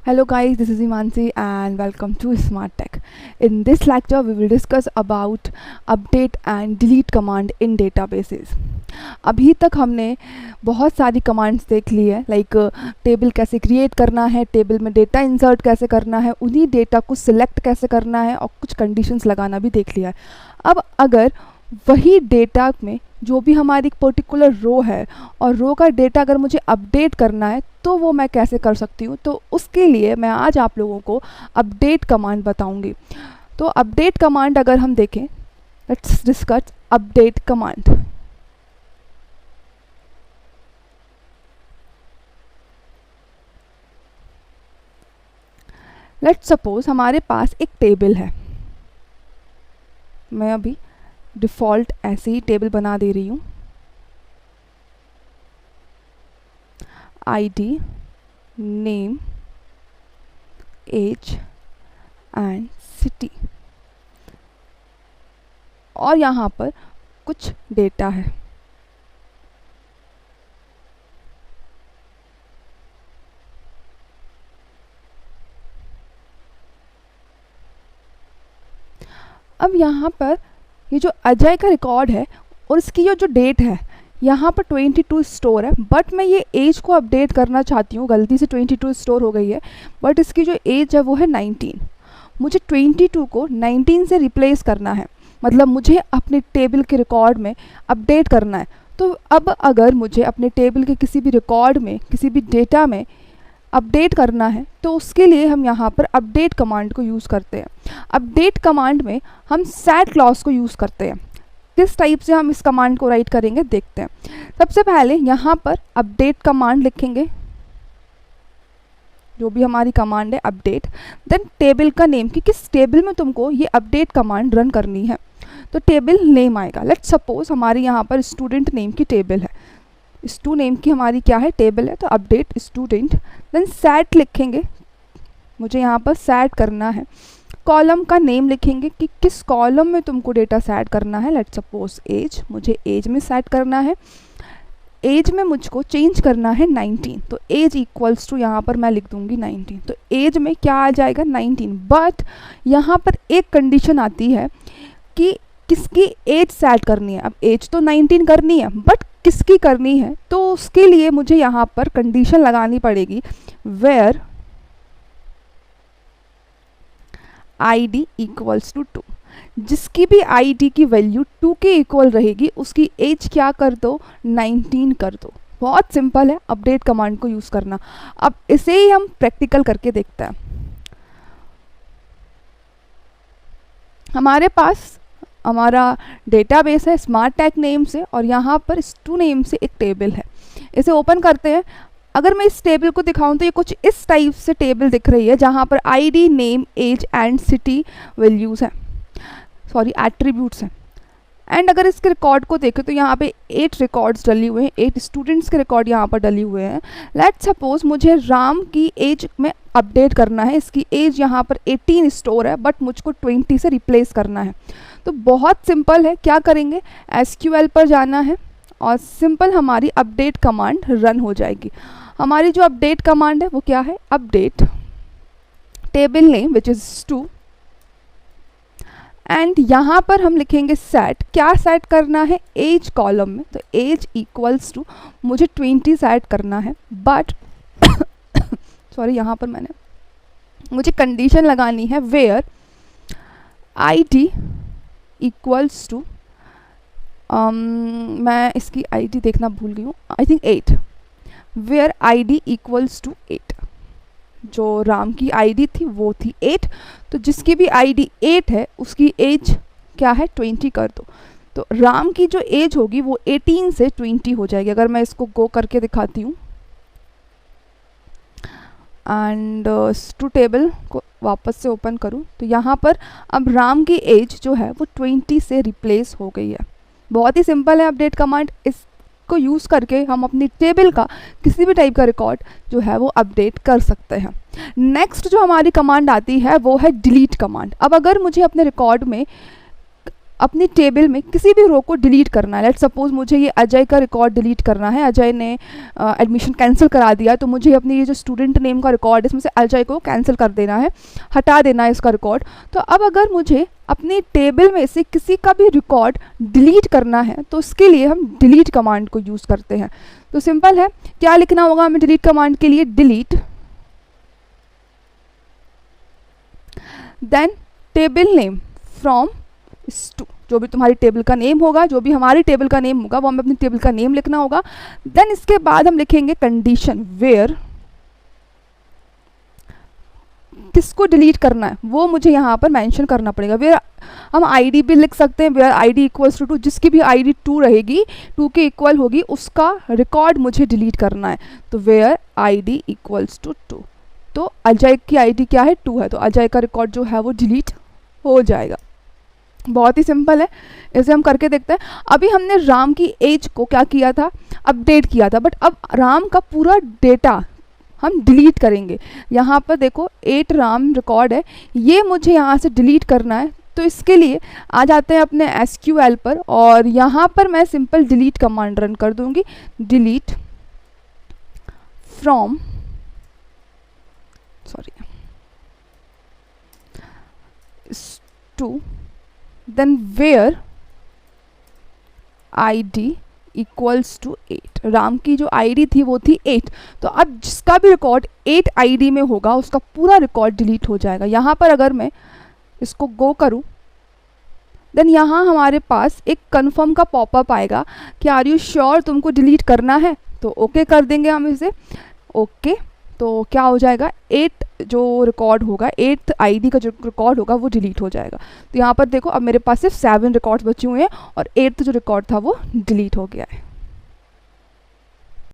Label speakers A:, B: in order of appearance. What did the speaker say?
A: Hello guys, this is Imansi and welcome to Smart Tech. In this lecture, we will discuss about update and delete command in databases. अभी तक हमने बहुत सारी commands देख ली है, like table कैसे create करना है, टेबल में डेटा इंसर्ट कैसे करना है, उन्हीं डेटा को सिलेक्ट कैसे करना है और कुछ कंडीशंस लगाना भी देख लिया है. अब अगर वही डेटा में जो भी हमारी पर्टिकुलर रो है और रो का डेटा अगर मुझे अपडेट करना है तो वो मैं कैसे कर सकती हूँ, तो उसके लिए मैं आज आप लोगों को अपडेट कमांड बताऊँगी. तो अपडेट कमांड अगर हम देखें, let's discuss update command. Let's suppose हमारे पास एक टेबल है. मैं अभी डिफ़ॉल्ट ऐसे ही टेबल बना दे रही हूँ. ID, name, age and city और यहाँ पर कुछ डेटा है. अब यहाँ पर ये जो अजय का रिकॉर्ड है और इसकी जो डेट है यहाँ पर 22 स्टोर है, बट मैं ये एज को अपडेट करना चाहती हूँ. गलती से 22 स्टोर हो गई है, बट इसकी जो एज है वो है 19. मुझे 22 को 19 से रिप्लेस करना है, मतलब मुझे अपने टेबल के रिकॉर्ड में अपडेट करना है. तो अब अगर मुझे अपने टेबल के किसी भी रिकॉर्ड में, किसी भी डेटा में अपडेट करना है तो उसके लिए हम यहाँ पर अपडेट कमांड को यूज़ करते हैं. अपडेट कमांड में हम सेट क्लॉज को यूज़ करते हैं. किस टाइप से हम इस कमांड को राइट करेंगे देखते हैं. सबसे पहले यहाँ पर अपडेट कमांड लिखेंगे, जो भी हमारी कमांड है अपडेट, देन टेबल का नेम कि किस टेबल में तुमको ये अपडेट कमांड रन करनी है, तो टेबल नेम आएगा. लेट्स सपोज हमारी यहाँ पर स्टूडेंट नेम की टेबल है. स्टू नेम की हमारी क्या है, टेबल है, तो अपडेट स्टूडेंट. देन सेट लिखेंगे, मुझे यहाँ पर सेट करना है. कॉलम का नेम लिखेंगे कि किस कॉलम में तुमको डेटा सेट करना है. लेट्स सपोज एज, मुझे एज में सेट करना है. एज में मुझको चेंज करना है 19, तो एज इक्वल्स टू यहाँ पर मैं लिख दूंगी 19. तो एज में क्या आ जाएगा 19, बट यहाँ पर एक कंडीशन आती है कि किसकी एज सेट करनी है. अब एज तो 19 करनी है, बट किसकी करनी है, तो उसके लिए मुझे यहाँ पर कंडीशन लगानी पड़ेगी, वेयर आईडी इक्वल्स टू 2. जिसकी भी आईडी की वैल्यू 2 के इक्वल रहेगी उसकी एज क्या कर दो, 19 कर दो. बहुत सिंपल है अपडेट कमांड को यूज़ करना. अब इसे ही हम प्रैक्टिकल करके देखते हैं. हमारे पास हमारा डेटाबेस है स्मार्ट टेक नेम से और यहाँ पर स्टू नेम से एक टेबल है. इसे ओपन करते हैं. अगर मैं इस टेबल को दिखाऊं तो ये कुछ इस टाइप से टेबल दिख रही है, जहाँ पर ID, name, age and city values हैं, सॉरी एट्रीब्यूट्स हैं. एंड अगर इसके रिकॉर्ड को देखें तो यहाँ पे 8 रिकॉर्ड्स डली हुए हैं, 8 स्टूडेंट्स के रिकॉर्ड यहाँ पर डली हुए हैं. लेट्स सपोज मुझे राम की एज में अपडेट करना है. इसकी एज यहाँ पर 18 स्टोर है, बट मुझको 20 से रिप्लेस करना है. तो बहुत सिंपल है, क्या करेंगे, एसक्यूएल पर जाना है और सिंपल हमारी अपडेट कमांड रन हो जाएगी. हमारी जो अपडेट कमांड है वो क्या है, update table name which is two, and यहाँ पर हम लिखेंगे सेट. क्या सेट करना है, एज कॉलम में, तो एज इक्वल्स टू मुझे 20 सेट करना है, बट सॉरी यहाँ पर मुझे कंडीशन लगानी है, वेयर आईडी इक्वल्स टू, मैं इसकी आईडी देखना भूल गई हूँ, I think 8, where ID equals to 8. जो राम की आईडी थी वो थी 8, तो जिसकी भी आईडी 8 है उसकी एज क्या है, 20 कर दो. तो राम की जो एज होगी वो 18 से 20 हो जाएगी. अगर मैं इसको गो करके दिखाती हूँ एंड टू टेबल को वापस से ओपन करूँ तो यहाँ पर अब राम की एज जो है वो 20 से रिप्लेस हो गई है. बहुत ही सिंपल है अपडेट कमांड. इसको यूज़ करके हम अपनी टेबल का किसी भी टाइप का रिकॉर्ड जो है वो अपडेट कर सकते हैं. नेक्स्ट जो हमारी कमांड आती है वो है डिलीट कमांड. अब अगर मुझे अपने रिकॉर्ड में अपनी टेबल में किसी भी रो को डिलीट करना है, लेट्स सपोज मुझे ये अजय का रिकॉर्ड डिलीट करना है, अजय ने एडमिशन कैंसिल करा दिया, तो मुझे अपनी ये जो स्टूडेंट नेम का रिकॉर्ड है इसमें से अजय को कैंसिल कर देना है, हटा देना है इसका रिकॉर्ड। तो अब अगर मुझे अपनी टेबल में से किसी का भी रिकॉर्ड डिलीट करना है तो उसके लिए हम डिलीट कमांड को यूज़ करते हैं। तो सिंपल है, क्या लिखना होगा हमें डिलीट कमांड के लिए, delete then table name from stu, जो भी तुम्हारी टेबल का नेम होगा, जो भी हमारी टेबल का नेम होगा वो हमें अपनी टेबल का नेम लिखना होगा। देन इसके बाद हम लिखेंगे कंडीशन वेयर, किसको डिलीट करना है वो मुझे यहाँ पर मेंशन करना पड़ेगा। वेयर हम आईडी भी लिख सकते हैं, वेयर आईडी इक्वल्स टू 2, जिसकी भी आईडी 2 रहेगी, 2 के इक्वल होगी, उसका रिकॉर्ड मुझे डिलीट करना है। तो वेयर आईडी इक्वल्स टू 2, तो अजय की आईडी क्या है, 2 है, तो अजय का रिकॉर्ड जो है वो डिलीट हो जाएगा। बहुत ही सिंपल है, इसे हम करके देखते हैं। अभी हमने राम की एज को क्या किया था, अपडेट किया था, बट अब राम का पूरा डेटा हम डिलीट करेंगे। यहाँ पर देखो 8 राम रिकॉर्ड है, ये मुझे यहाँ से डिलीट करना है। तो इसके लिए आ जाते हैं अपने SQL पर, और यहाँ पर मैं सिंपल डिलीट कमांड रन कर दूंगी, delete from two then where ID equals to 8, Ram की जो आईडी थी वो थी 8, तो अब जिसका भी रिकॉर्ड 8 आईडी में होगा उसका पूरा रिकॉर्ड डिलीट हो जाएगा। यहाँ पर अगर मैं इसको गो करूँ देन यहाँ हमारे पास एक कन्फर्म का पॉपअप आएगा कि आर यू श्योर तुमको डिलीट करना है, तो ओके कर देंगे हम इसे, ओके। तो क्या हो जाएगा, 8 जो रिकॉर्ड होगा, 8th आईडी का जो रिकॉर्ड होगा वो डिलीट हो जाएगा। तो यहाँ पर देखो अब मेरे पास सिर्फ 7 रिकॉर्ड्स बचे हुए हैं और 8th जो रिकॉर्ड था वो डिलीट हो गया है।